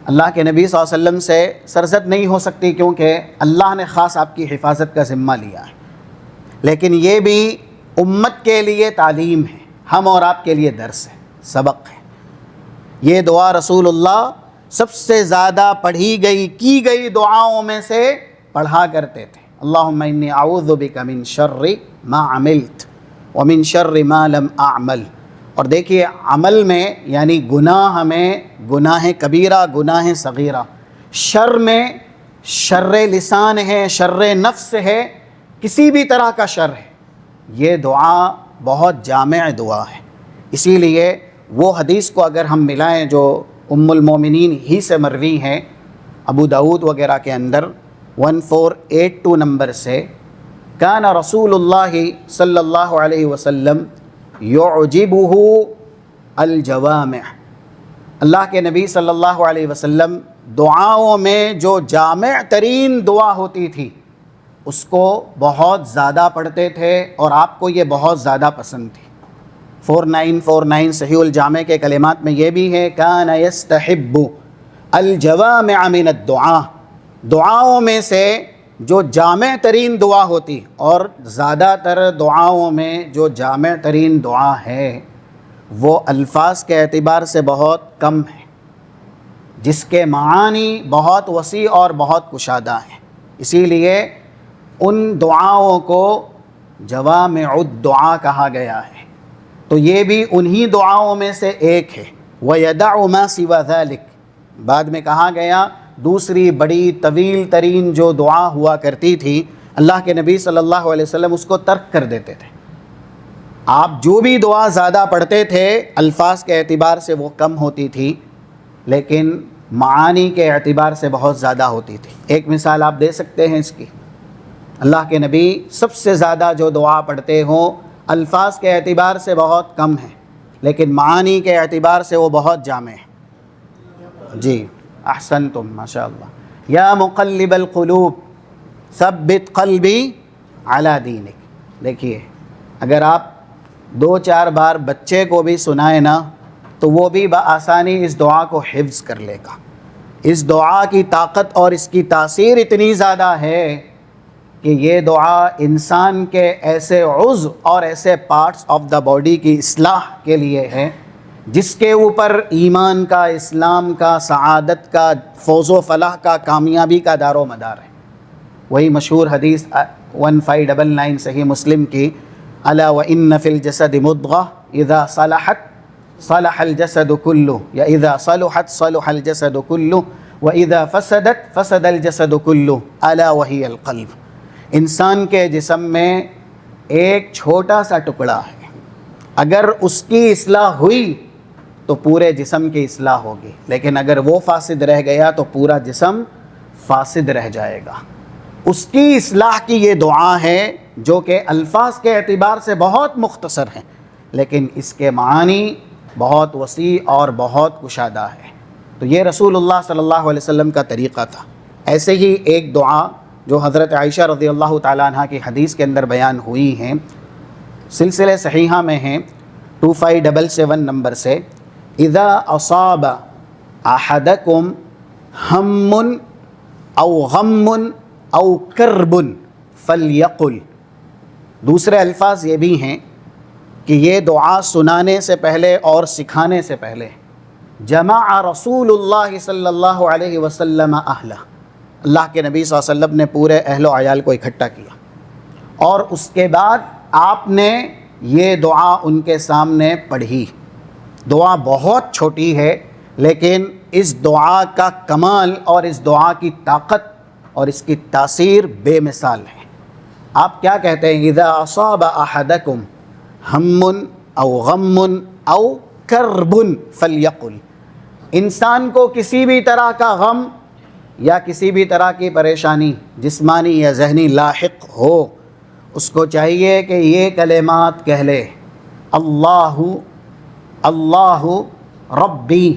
اللہ کے نبی صلی اللہ علیہ وسلم سے سرزد نہیں ہو سکتی کیونکہ اللہ نے خاص آپ کی حفاظت کا ذمہ لیا ہے، لیکن یہ بھی امت کے لیے تعلیم ہے، ہم اور آپ کے لیے درس ہے، سبق ہے۔ یہ دعا رسول اللہ سب سے زیادہ پڑھی گئی کی گئی دعاؤں میں سے پڑھا کرتے تھے، اللہم انی اعوذ بک من شر ما عملت ومن شر ما لم اعمل۔ اور دیکھیے عمل میں یعنی گناہ میں، گناہ کبیرہ، گناہ صغیرہ، شر میں شر لسان ہے، شر نفس ہے، کسی بھی طرح کا شر ہے، یہ دعا بہت جامع دعا ہے۔ اسی لیے وہ حدیث کو اگر ہم ملائیں جو ام المومنین ہی سے مروی ہے ابو داود وغیرہ کے اندر 1482 نمبر سے، کان رسول اللہ صلی اللہ علیہ وسلم یعجبہ الجوامع، اللہ کے نبی صلی اللہ علیہ وسلم دعاؤں میں جو جامع ترین دعا ہوتی تھی اس کو بہت زیادہ پڑھتے تھے اور آپ کو یہ بہت زیادہ پسند تھی۔ 4949 صحیح الجامع کے کلمات میں یہ بھی ہے، کان یستحب الجوامع من الدعاء، دعاؤں میں سے جو جامع ترین دعا ہوتی، اور زیادہ تر دعاؤں میں جو جامع ترین دعا ہے وہ الفاظ کے اعتبار سے بہت کم ہے، جس کے معانی بہت وسیع اور بہت کشادہ ہیں، اسی لیے ان دعاؤں کو جوامع الدعا کہا گیا ہے۔ تو یہ بھی انہی دعاؤں میں سے ایک ہے۔ وَيَدَعُ مَا سِوَى ذَلِكَ، بعد میں کہا گیا دوسری بڑی طویل ترین جو دعا ہوا کرتی تھی اللہ کے نبی صلی اللہ علیہ وسلم اس کو ترک کر دیتے تھے۔ آپ جو بھی دعا زیادہ پڑھتے تھے الفاظ کے اعتبار سے وہ کم ہوتی تھی لیکن معانی کے اعتبار سے بہت زیادہ ہوتی تھی۔ ایک مثال آپ دے سکتے ہیں اس کی، اللہ کے نبی سب سے زیادہ جو دعا پڑھتے ہوں الفاظ کے اعتبار سے بہت کم ہیں لیکن معانی کے اعتبار سے وہ بہت جامع ہے۔ جی احسنتم ماشاء اللہ. یا مقلب القلوب ثبت قلبی علی دینک. دیکھیے اگر آپ 2-4 بار بچے کو بھی سنائیں نا تو وہ بھی بآسانی اس دعا کو حفظ کر لے گا. اس دعا کی طاقت اور اس کی تاثیر اتنی زیادہ ہے کہ یہ دعا انسان کے ایسے عضو اور ایسے پارٹس آف دا باڈی کی اصلاح کے لیے ہے جس کے اوپر ایمان کا، اسلام کا، سعادت کا، فوز و فلاح کا، کامیابی کا دار و مدار ہے. وہی مشہور حدیث 1599 صحیح مسلم کی، الا وان فی الجسد مضغہ اذا صلحت صلح الجسد کلہ، یا اذا صلحت صلح الجسد کلہ واذا فسدت فسد الجسد کلہ الا وہی القلب. انسان کے جسم میں ایک چھوٹا سا ٹکڑا ہے، اگر اس کی اصلاح ہوئی تو پورے جسم کی اصلاح ہوگی، لیکن اگر وہ فاسد رہ گیا تو پورا جسم فاسد رہ جائے گا. اس کی اصلاح کی یہ دعا ہے جو کہ الفاظ کے اعتبار سے بہت مختصر ہیں لیکن اس کے معانی بہت وسیع اور بہت کشادہ ہے. تو یہ رسول اللہ صلی اللہ علیہ وسلم کا طریقہ تھا. ایسے ہی ایک دعا جو حضرت عائشہ رضی اللہ تعالیٰ عنہ کی حدیث کے اندر بیان ہوئی ہیں، سلسلہ صحیحہ میں ہیں 2577 نمبر سے، اذا اصاب احدکم ہم او غم او کرب فلیقل. دوسرے الفاظ یہ بھی ہیں کہ یہ دعا سنانے سے پہلے اور سکھانے سے پہلے جمع رسول اللہ صلی اللہ علیہ وسلم اہلہ، اللہ کے نبی صلی اللہ علیہ وسلم نے پورے اہل و عیال کو اکٹھا کیا اور اس کے بعد آپ نے یہ دعا ان کے سامنے پڑھی. دعا بہت چھوٹی ہے لیکن اس دعا کا کمال اور اس دعا کی طاقت اور اس کی تاثیر بے مثال ہے. آپ کیا کہتے ہیں؟ اذا اصاب احدکم ہم او غم او کرب فلیقل. انسان کو کسی بھی طرح کا غم یا کسی بھی طرح کی پریشانی جسمانی یا ذہنی لاحق ہو، اس کو چاہیے کہ یہ کلمات کہہ لے، اللہ اللہ ربی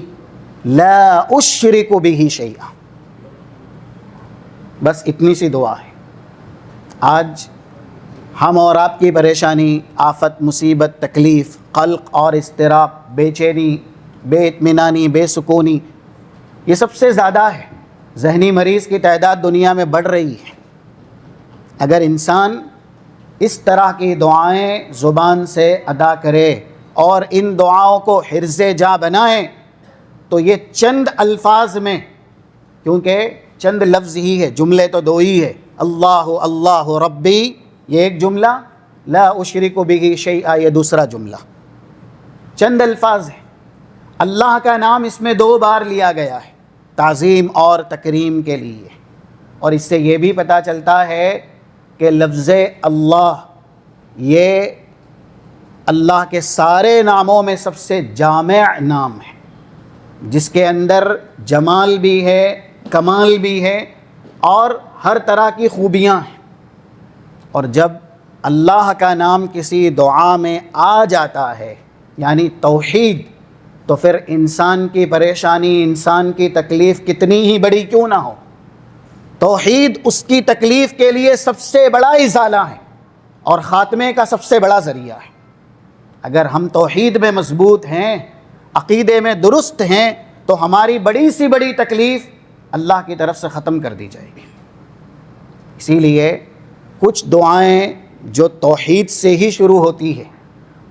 لا اشرک بہ شیئا. بس اتنی سی دعا ہے. آج ہم اور آپ کی پریشانی، آفت، مصیبت، تکلیف، قلق اور اضطراب، بے چینی، بے اطمینانی، بے سکونی، یہ سب سے زیادہ ہے. ذہنی مریض کی تعداد دنیا میں بڑھ رہی ہے. اگر انسان اس طرح کی دعائیں زبان سے ادا کرے اور ان دعاؤں کو حرز جاں بنائیں تو یہ چند الفاظ میں، کیونکہ چند لفظ ہی ہے، جملے تو 2 ہی ہے، اللہ اللہ ربی یہ ایک جملہ، لا اشرک بہ شیئا یہ دوسرا جملہ، چند الفاظ ہیں. اللہ کا نام اس میں 2 بار لیا گیا ہے تعظیم اور تکریم کے لیے. اور اس سے یہ بھی پتہ چلتا ہے کہ لفظ اللہ یہ اللہ کے سارے ناموں میں سب سے جامع نام ہے، جس کے اندر جمال بھی ہے، کمال بھی ہے اور ہر طرح کی خوبیاں ہیں. اور جب اللہ کا نام کسی دعا میں آ جاتا ہے یعنی توحید، تو پھر انسان کی پریشانی، انسان کی تکلیف کتنی ہی بڑی کیوں نہ ہو، توحید اس کی تکلیف کے لیے سب سے بڑا ازالہ ہے اور خاتمے کا سب سے بڑا ذریعہ ہے. اگر ہم توحید میں مضبوط ہیں، عقیدے میں درست ہیں، تو ہماری بڑی سی بڑی تکلیف اللہ کی طرف سے ختم کر دی جائے گی. اسی لیے کچھ دعائیں جو توحید سے ہی شروع ہوتی ہے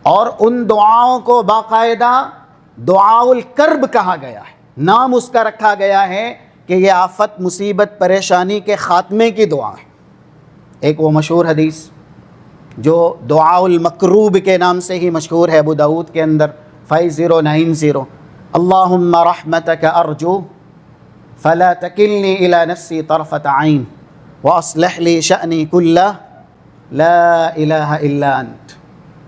اور ان دعاؤں کو باقاعدہ دعاء الکرب کہا گیا ہے، نام اس کا رکھا گیا ہے کہ یہ آفت، مصیبت، پریشانی کے خاتمے کی دعا ہے. ایک وہ مشہور حدیث جو دعاء المکروب کے نام سے ہی مشہور ہے، ابو داؤد کے اندر 5090، اللہم رحمتک ارجو فلا تکلنی الی نفسی طرفۃ عین واصلح لی شأنی کلہ لا الہ الا انت.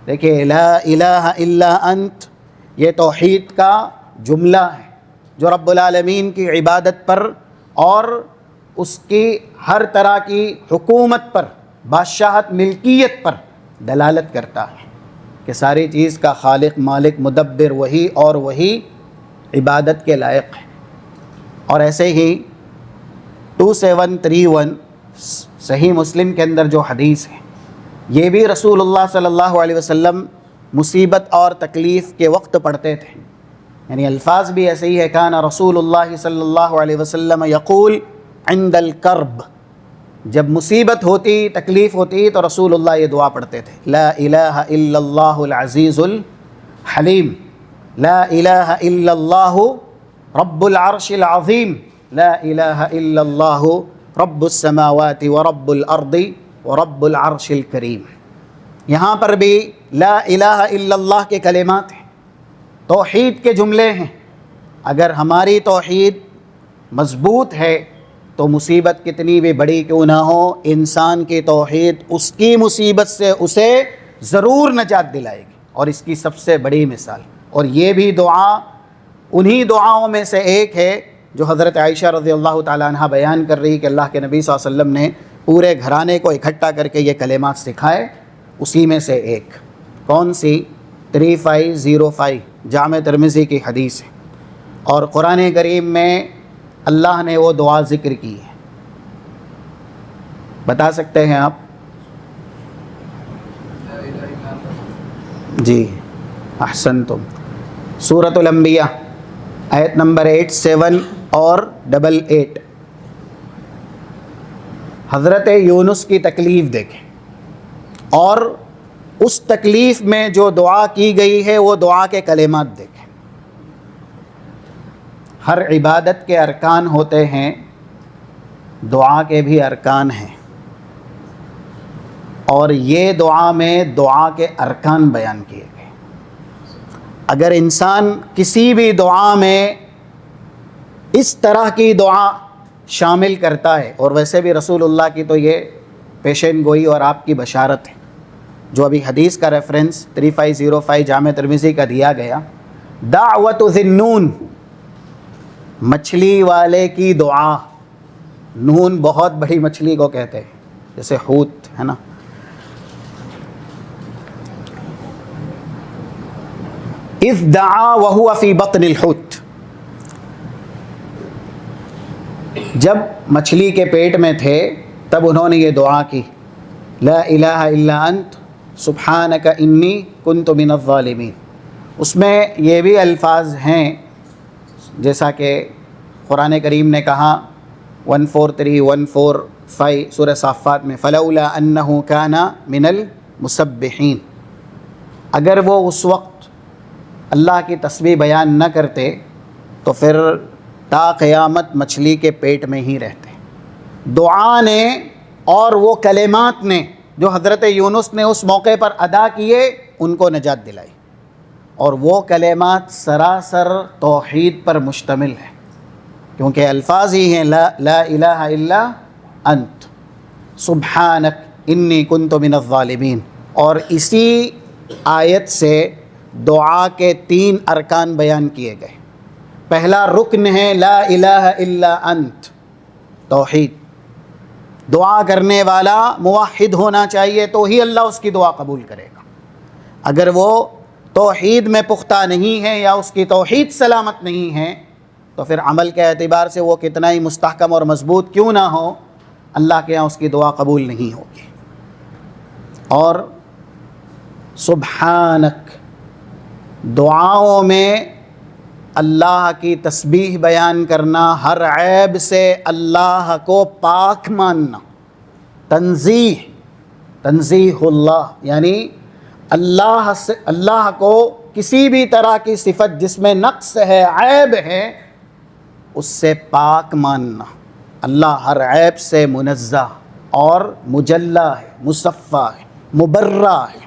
دیکھیں لا الہ الا انت یہ توحید کا جملہ ہے جو رب العالمین کی عبادت پر اور اس کی ہر طرح کی حکومت پر، بادشاہت، ملکیت پر دلالت کرتا ہے کہ ساری چیز کا خالق، مالک، مدبر وہی اور وہی عبادت کے لائق ہے. اور ایسے ہی 2731 صحیح مسلم کے اندر جو حدیث ہے، یہ بھی رسول اللہ صلی اللہ علیہ وسلم مصیبت اور تکلیف کے وقت پڑھتے تھے، یعنی الفاظ بھی ایسے ہی ہے، کان رسول اللہ صلی اللہ علیہ وسلم یقول عند الکرب، جب مصیبت ہوتی، تکلیف ہوتی تو رسول اللہ یہ دعا پڑھتے تھے، لا الہ الا اللہ العزیز الحلیم، لا الہ الا اللہ رب العرش العظیم، لا الہ الا اللہ رب السماوات ورب الارض ورب العرش الکریم۔ یہاں پر بھی لا الہ الا اللہ کے کلمات ہیں، توحید کے جملے ہیں۔ اگر ہماری توحید مضبوط ہے تو مصیبت کتنی بھی بڑی کیوں نہ ہو، انسان کی توحید اس کی مصیبت سے اسے ضرور نجات دلائے گی، اور اس کی سب سے بڑی مثال، اور یہ بھی دعا انہی دعاؤں میں سے ایک ہے جو حضرت عائشہ رضی اللہ تعالیٰ عنہ بیان کر رہی کہ اللہ کے نبی صلی اللہ علیہ وسلم نے پورے گھرانے کو اکٹھا کر کے یہ کلمات سکھائے، اسی میں سے ایک کون سی؟ 3505 جامع ترمذی کی حدیث ہے، اور قرآن کریم میں اللہ نے وہ دعا ذکر کی ہے، بتا سکتے ہیں آپ؟ جی احسنتم، سورۃ الانبیاء آیت نمبر 87 اور 88۔ حضرت یونس کی تکلیف دیکھیں، اور اس تکلیف میں جو دعا کی گئی ہے وہ دعا کے کلمات دیکھیں۔ ہر عبادت کے ارکان ہوتے ہیں، دعا کے بھی ارکان ہیں، اور یہ دعا میں دعا کے ارکان بیان کیے گئے۔ اگر انسان کسی بھی دعا میں اس طرح کی دعا شامل کرتا ہے، اور ویسے بھی رسول اللہ کی تو یہ پیشین گوئی اور آپ کی بشارت ہے، جو ابھی حدیث کا ریفرنس 3505 جامع ترمذی کا دیا گیا، دعوت ذی النون، مچھلی والے کی دعا۔ نون بہت بڑی مچھلی کو کہتے ہیں، جیسے حوت ہے نا۔ اذ دعا وہو فی بطن الحوت، جب مچھلی کے پیٹ میں تھے تب انہوں نے یہ دعا کی، لا الہ الا انت سبحانک انی کنت من الظالمین۔ اس میں یہ بھی الفاظ ہیں جیسا کہ قرآن کریم نے کہا 143 145 سورہ صافات میں، فلولا انہ کان من المسبحین، اگر وہ اس وقت اللہ کی تسبیح بیان نہ کرتے تو پھر تا قیامت مچھلی کے پیٹ میں ہی رہتے۔ دعا نے اور وہ کلمات نے جو حضرت یونس نے اس موقع پر ادا کیے ان کو نجات دلائی، اور وہ کلمات سراسر توحید پر مشتمل ہیں، کیونکہ الفاظ ہی ہیں لا الہ الا انت سبحانک انی کنت من الظالمین۔ اور اسی آیت سے دعا کے 3 ارکان بیان کیے گئے۔ پہلا رکن ہے لا الہ الا انت، توحید، دعا کرنے والا موحد ہونا چاہیے تو ہی اللہ اس کی دعا قبول کرے گا۔ اگر وہ توحید میں پختہ نہیں ہے یا اس کی توحید سلامت نہیں ہے تو پھر عمل کے اعتبار سے وہ کتنا ہی مستحکم اور مضبوط کیوں نہ ہو، اللہ کے ہاں اس کی دعا قبول نہیں ہوگی۔ اور سبحانک، دعاؤں میں اللہ کی تسبیح بیان کرنا، ہر عیب سے اللہ کو پاک ماننا، تنزیہ اللہ، یعنی اللہ کو کسی بھی طرح کی صفت جس میں نقص ہے، عیب ہے، اس سے پاک ماننا۔ اللہ ہر عیب سے منزہ اور مجلہ ہے، مصفہ ہے، مبرہ ہے۔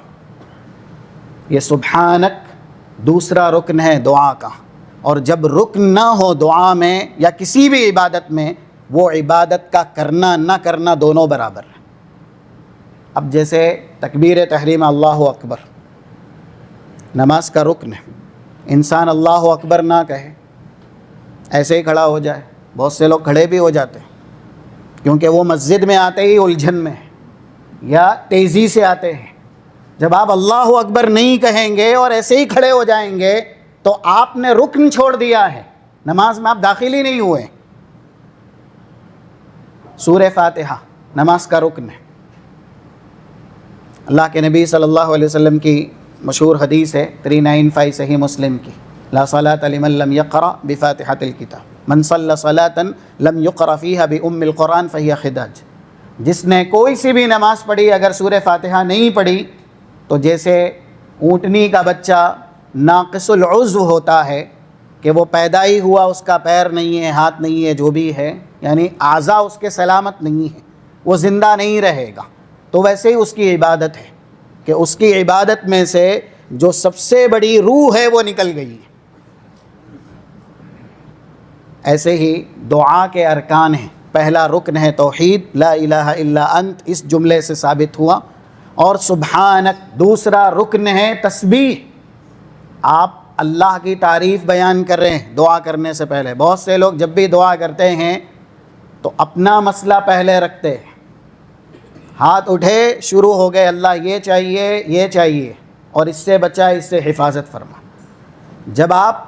یہ سبحانک دوسرا رکن ہے دعا کا، اور جب رکن نہ ہو دعا میں یا کسی بھی عبادت میں، وہ عبادت کا کرنا نہ کرنا دونوں برابر ہے۔ اب جیسے تکبیر تحریم اللہ اکبر نماز کا رکن ہے، انسان اللہ اکبر نہ کہے، ایسے ہی کھڑا ہو جائے، بہت سے لوگ کھڑے بھی ہو جاتے ہیں کیونکہ وہ مسجد میں آتے ہی الجھن میں یا تیزی سے آتے ہیں۔ جب آپ اللہ اکبر نہیں کہیں گے اور ایسے ہی کھڑے ہو جائیں گے تو آپ نے رکن چھوڑ دیا ہے، نماز میں آپ داخل ہی نہیں ہوئے۔ سورہ فاتحہ نماز کا رکن ہے۔ اللہ کے نبی صلی اللہ علیہ وسلم کی مشہور حدیث ہے 395 صحیح مسلم کی، لا صلاۃ لمن لم یقرأ بفاتحۃ الکتاب من صلی صلاۃ لم یقرأ فیہا بأم القرآن فہی خداج۔ جس نے کوئی سی بھی نماز پڑھی اگر سورہ فاتحہ نہیں پڑھی تو جیسے اونٹنی کا بچہ ناقص العضو ہوتا ہے کہ وہ پیدا ہی ہوا، اس کا پیر نہیں ہے، ہاتھ نہیں ہے، جو بھی ہے، یعنی اعضاء اس کے سلامت نہیں ہے، وہ زندہ نہیں رہے گا، تو ویسے ہی اس کی عبادت ہے کہ اس کی عبادت میں سے جو سب سے بڑی روح ہے وہ نکل گئی ہے۔ ایسے ہی دعا کے ارکان ہیں، پہلا رکن ہے توحید، لا الہ الا انت، اس جملے سے ثابت ہوا، اور سبحانک دوسرا رکن ہے تسبیح۔ آپ اللہ کی تعریف بیان کر رہے ہیں دعا کرنے سے پہلے۔ بہت سے لوگ جب بھی دعا کرتے ہیں تو اپنا مسئلہ پہلے رکھتے ہیں، ہاتھ اٹھے شروع ہو گئے، اللہ یہ چاہیے اور اس سے بچا، اس سے حفاظت فرما۔ جب آپ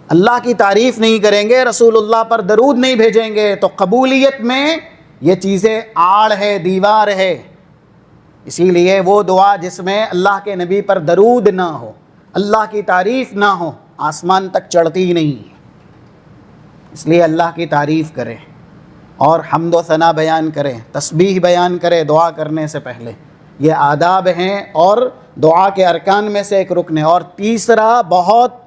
اللہ کی تعریف نہیں کریں گے، رسول اللہ پر درود نہیں بھیجیں گے، تو قبولیت میں یہ چیزیں آڑ ہے، دیوار ہے۔ اسی لیے وہ دعا جس میں اللہ کے نبی پر درود نہ ہو، اللہ کی تعریف نہ ہو، آسمان تک چڑھتی ہی نہیں ہے۔ اس لیے اللہ کی تعریف کریں اور حمد و ثنا بیان کریں، تسبیح بیان کریں دعا کرنے سے پہلے۔ یہ آداب ہیں اور دعا کے ارکان میں سے ایک رکن ہے۔ اور تیسرا بہت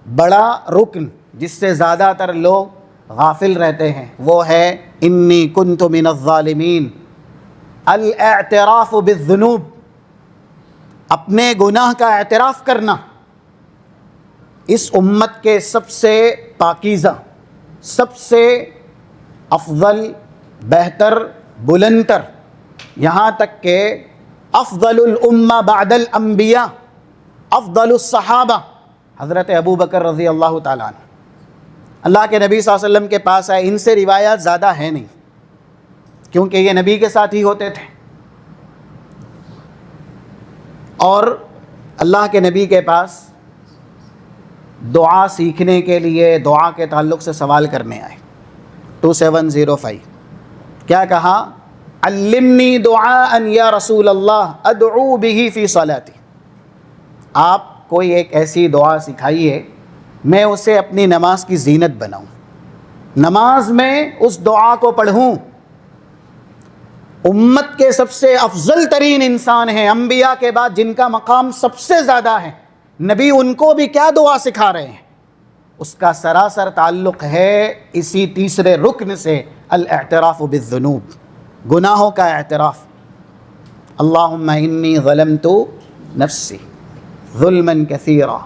بڑا رکن جس سے زیادہ تر لوگ غافل رہتے ہیں وہ ہے انی کنت من الظالمین، الاعتراف بالذنوب، اپنے گناہ کا اعتراف کرنا۔ اس امت کے سب سے پاکیزہ، سب سے افضل، بہتر، بلندتر، یہاں تک کہ افضل الامہ بعد الانبیاء، افضل الصحابہ حضرت ابو بکر رضی اللہ تعالیٰ عنہ، اللہ کے نبی صلی اللہ علیہ وسلم کے پاس آئے۔ ان سے روایات زیادہ ہیں نہیں کیونکہ یہ نبی کے ساتھ ہی ہوتے تھے، اور اللہ کے نبی کے پاس دعا سیکھنے کے لیے، دعا کے تعلق سے سوال کرنے آئے۔ 2705 کیا کہا؟ علمنی دعاء یا رسول اللہ ادعو بہ فی صلاتی، آپ کوئی ایک ایسی دعا سکھائیے میں اسے اپنی نماز کی زینت بناؤں، نماز میں اس دعا کو پڑھوں۔ امت کے سب سے افضل ترین انسان ہیں انبیاء کے بعد، جن کا مقام سب سے زیادہ ہے، نبی ان کو بھی کیا دعا سکھا رہے ہیں؟ اس کا سراسر تعلق ہے اسی تیسرے رکن سے، الاعتراف بالذنوب، گناہوں کا اعتراف۔ اللہم انی ظلمت نفسی ظلما کثیرا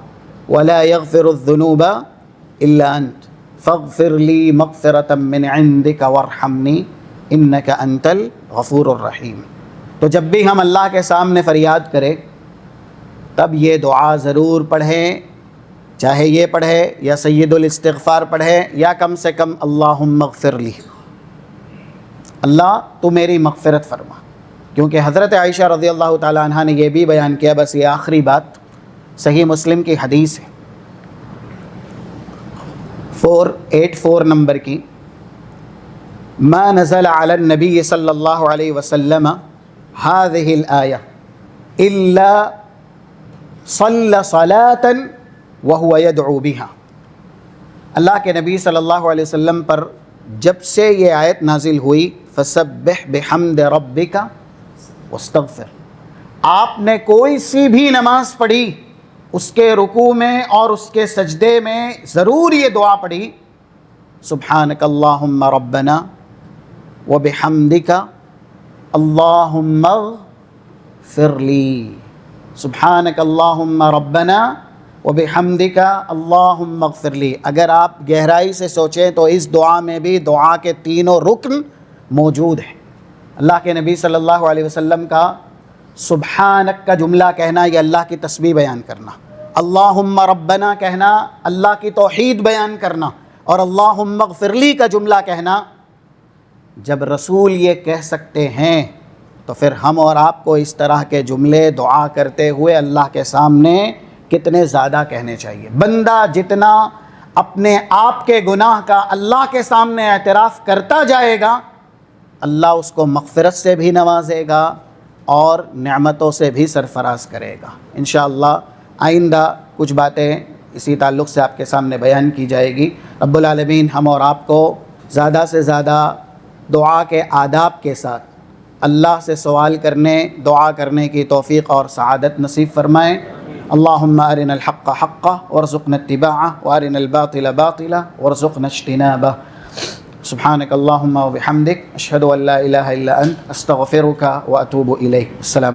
ولا یغفر الذنوب الا انت فاغفر لی مغفرۃ من عندک وارحمنی انک انت الغفور الرحیم۔ تو جب بھی ہم اللہ کے سامنے فریاد کریں تب یہ دعا ضرور پڑھیں، چاہے یہ پڑھے یا سید الاستغفار پڑھے یا کم سے کم اللہم اغفر لی، اللہ تو میری مغفرت فرما۔ کیونکہ حضرت عائشہ رضی اللہ تعالیٰ عنہ نے یہ بھی بیان کیا، بس یہ آخری بات صحیح مسلم کی حدیث ہے 484 نمبر کی، ما نزل علی النبی صلی اللہ علیہ وسلم هذه الآیہ الا صلی صلاة وهو يدعو بها۔ اللہ کے نبی صلی اللہ علیہ وسلم پر جب سے یہ آیت نازل ہوئی فسبح بحمد ربک واستغفر، آپ نے کوئی سی بھی نماز پڑھی اس کے رکوع میں اور اس کے سجدے میں ضرور یہ دعا پڑھی، سبحانک اللہم ربنا وبحمدک اللہم اغفر لی، سبحانک اللہم ربنا وبحمدک اللہم اغفر لی۔ اگر آپ گہرائی سے سوچیں تو اس دعا میں بھی دعا کے تینوں رکن موجود ہیں۔ اللہ کے نبی صلی اللہ علیہ وسلم کا سبحانک کا جملہ کہنا یہ اللہ کی تسبیح بیان کرنا، اللہم ربنا کہنا اللہ کی توحید بیان کرنا، اور اللہم اغفر لی کا جملہ کہنا۔ جب رسول یہ کہہ سکتے ہیں تو پھر ہم اور آپ کو اس طرح کے جملے دعا کرتے ہوئے اللہ کے سامنے کتنے زیادہ کہنے چاہیے۔ بندہ جتنا اپنے آپ کے گناہ کا اللہ کے سامنے اعتراف کرتا جائے گا اللہ اس کو مغفرت سے بھی نوازے گا اور نعمتوں سے بھی سرفراز کرے گا۔ انشاءاللہ آئندہ کچھ باتیں اسی تعلق سے آپ کے سامنے بیان کی جائے گی۔ رب العالمین ہم اور آپ کو زیادہ سے زیادہ دعا کے آداب کے ساتھ اللہ سے سوال کرنے، دعا کرنے کی توفیق اور سعادت نصیب فرمائیں۔ اللہم ارنا الحق حقا وارزقنا اتباعہ وارنا الباطل باطلا وارزقنا اجتنابہ۔ سبحانک اللہم وبحمدک اشہد ان لا الہ الا انت استغفرک واتوب الیک۔ السلام